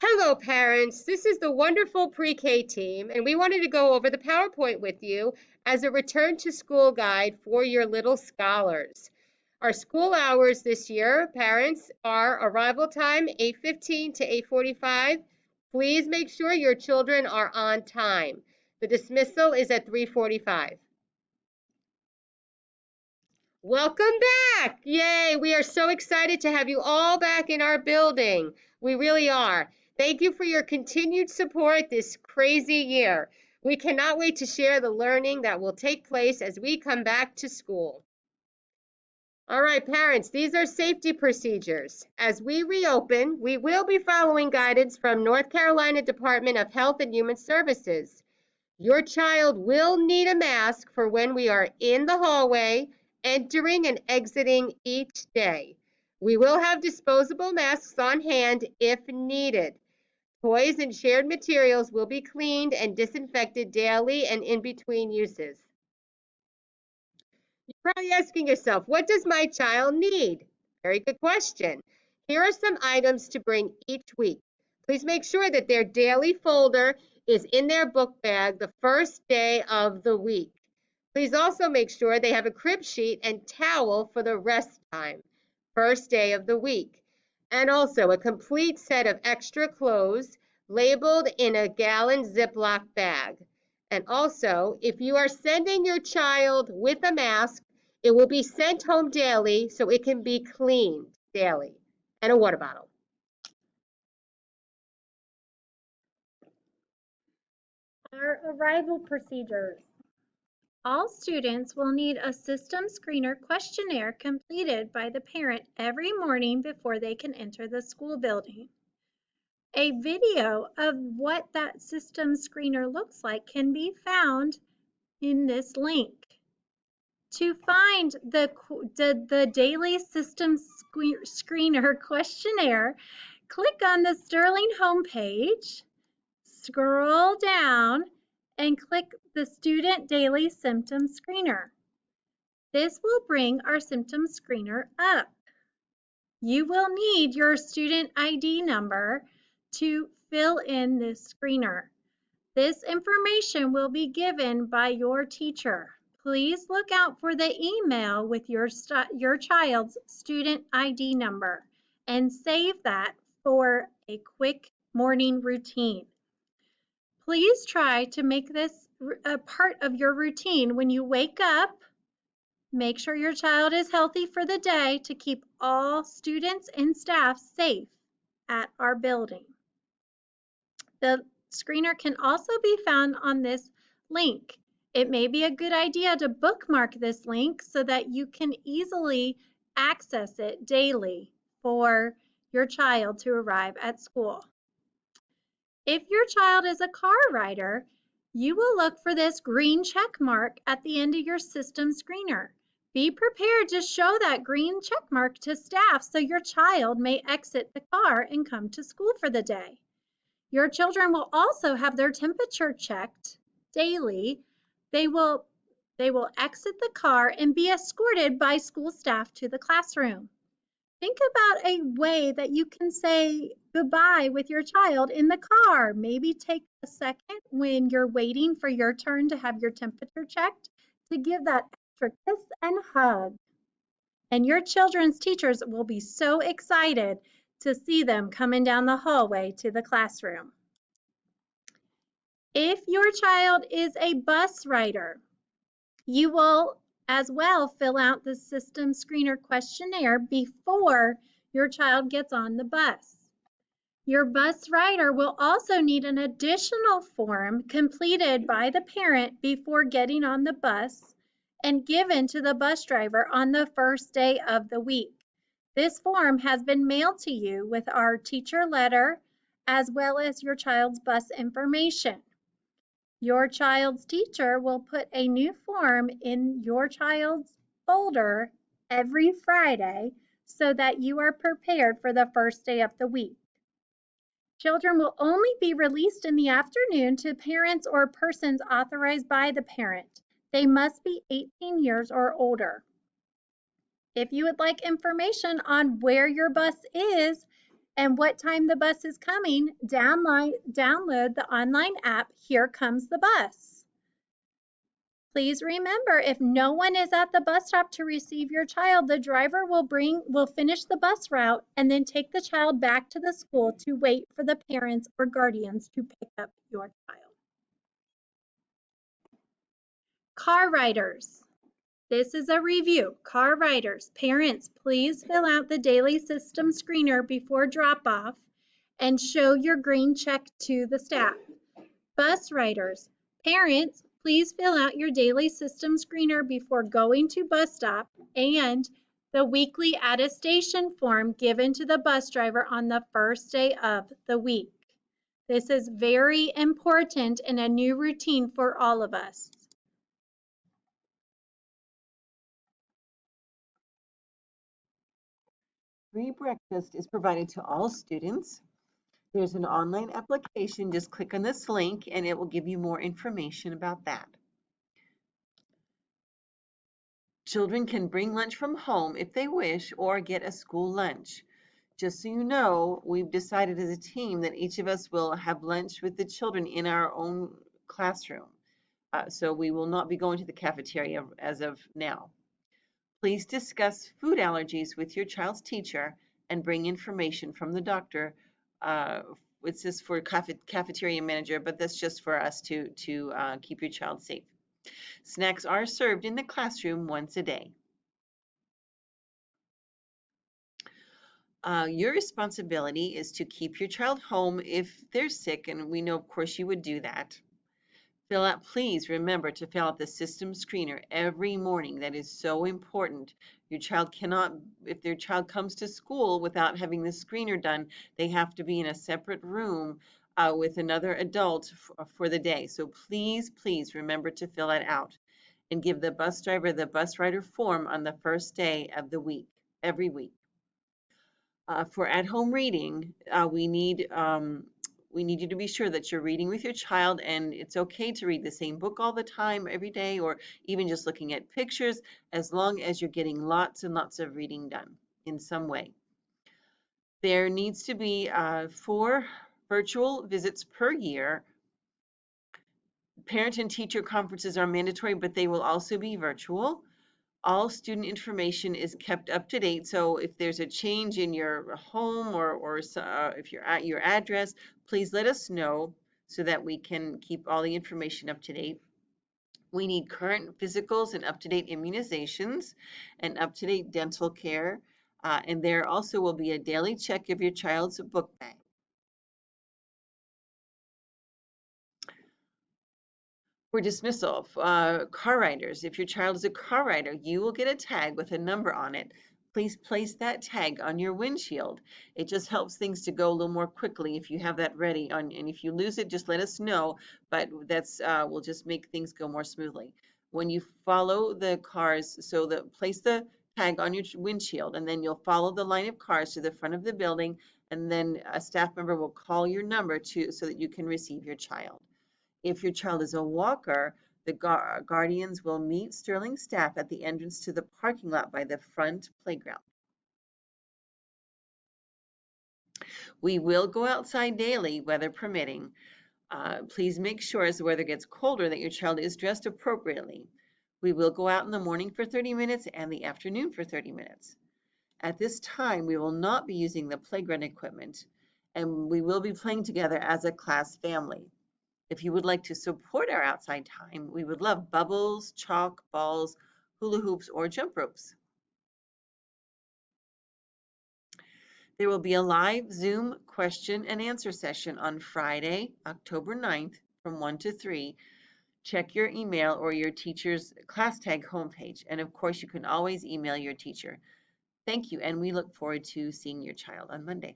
Hello, parents. This is the wonderful pre-K team, and we wanted to go over the PowerPoint with you as a return to school guide for your little scholars. Our school hours this year, parents, are arrival time 8:15 to 8:45. Please make sure your children are on time. The dismissal is at 3:45. Welcome back! Yay! We are so excited to have you all back in our building. We really are. Thank you for your continued support this crazy year. We cannot wait to share the learning that will take place as we come back to school. All right, parents, these are safety procedures. As we reopen, we will be following guidance from North Carolina Department of Health and Human Services. Your child will need a mask for when we are in the hallway, entering and exiting each day. We will have disposable masks on hand if needed. Toys and shared materials will be cleaned and disinfected daily and in between uses. You're probably asking yourself, what does my child need? Very good question. Here are some items to bring each week. Please make sure that their daily folder is in their book bag the first day of the week. Please also make sure they have a crib sheet and towel for the rest time, first day of the week. And also a complete set of extra clothes labeled in a gallon Ziploc bag. And also, if you are sending your child with a mask, it will be sent home daily so it can be cleaned daily, and a water bottle. Our arrival procedures. All students will need a system screener questionnaire completed by the parent every morning before they can enter the school building. A video of what that system screener looks like can be found in this link. To find the daily system screener questionnaire, click on the Sterling homepage, scroll down, and click the Student Daily Symptom Screener. This will bring our symptom screener up. You will need your student ID number to fill in this screener. This information will be given by your teacher. Please look out for the email with your child's student ID number and save that for a quick morning routine. Please try to make this a part of your routine when you wake up. Make sure your child is healthy for the day to keep all students and staff safe at our building. The screener can also be found on this link. It may be a good idea to bookmark this link so that you can easily access it daily for your child to arrive at school. If your child is a car rider, you will look for this green check mark at the end of your system screener. Be prepared to show that green check mark to staff so your child may exit the car and come to school for the day. Your children will also have their temperature checked daily. They will exit the car and be escorted by school staff to the classroom. Think about a way that you can say goodbye with your child in the car. Maybe take a second when you're waiting for your turn to have your temperature checked to give that extra kiss and hug. And your children's teachers will be so excited to see them coming down the hallway to the classroom. If your child is a bus rider, you will as well fill out the system screener questionnaire before your child gets on the bus. Your bus rider will also need an additional form completed by the parent before getting on the bus and given to the bus driver on the first day of the week. This form has been mailed to you with our teacher letter as well as your child's bus information. Your child's teacher will put a new form in your child's folder every Friday so that you are prepared for the first day of the week. Children will only be released in the afternoon to parents or persons authorized by the parent. They must be 18 years or older. If you would like information on where your bus is, and what time the bus is coming, download the online app, Here Comes the Bus. Please remember, if no one is at the bus stop to receive your child, the driver will finish the bus route and then take the child back to the school to wait for the parents or guardians to pick up your child. Car riders. This is a review. Car riders, parents, please fill out the daily system screener before drop-off and show your green check to the staff. Bus riders, parents, please fill out your daily system screener before going to bus stop and the weekly attestation form given to the bus driver on the first day of the week. This is very important and a new routine for all of us. Free breakfast is provided to all students. There's an online application. Just click on this link and it will give you more information about that. Children can bring lunch from home if they wish or get a school lunch. Just so you know, we've decided as a team that each of us will have lunch with the children in our own classroom. So we will not be going to the cafeteria as of now. Please discuss food allergies with your child's teacher and bring information from the doctor. It's just for cafeteria manager, but that's just for us to keep your child safe. Snacks are served in the classroom once a day. Your responsibility is to keep your child home if they're sick, and we know, of course, you would do that. Please remember to fill out the system screener every morning. That is so important. Your child cannot, if their child comes to school without having the screener done, they have to be in a separate room with another adult for the day. So please, please remember to fill that out and give the bus driver the bus rider form on the first day of the week, every week. For at-home reading, we need you to be sure that you're reading with your child, and it's okay to read the same book all the time, every day, or even just looking at pictures, as long as you're getting lots and lots of reading done in some way. There needs to be 4 virtual visits per year. Parent and teacher conferences are mandatory, but they will also be virtual. All student information is kept up to date, so if there's a change in your home or if you're at your address, please let us know so that we can keep all the information up to date. We need current physicals and up-to-date immunizations and up-to-date dental care, and there also will be a daily check of your child's book bag. For dismissal, car riders, if your child is a car rider, you will get a tag with a number on it. Please place that tag on your windshield. It just helps things to go a little more quickly if you have that ready. And if you lose it, just let us know, but that's will just make things go more smoothly. When you follow the cars, so place the tag on your windshield, and then you'll follow the line of cars to the front of the building, and then a staff member will call your number so that you can receive your child. If your child is a walker, the guardians will meet Sterling staff at the entrance to the parking lot by the front playground. We will go outside daily, weather permitting. Please make sure as the weather gets colder that your child is dressed appropriately. We will go out in the morning for 30 minutes and the afternoon for 30 minutes. At this time, we will not be using the playground equipment, and we will be playing together as a class family. If you would like to support our outside time, we would love bubbles, chalk, balls, hula hoops, or jump ropes. There will be a live Zoom question and answer session on Friday, October 9th from 1 to 3. Check your email or your teacher's class tag homepage. And of course, you can always email your teacher. Thank you, and we look forward to seeing your child on Monday.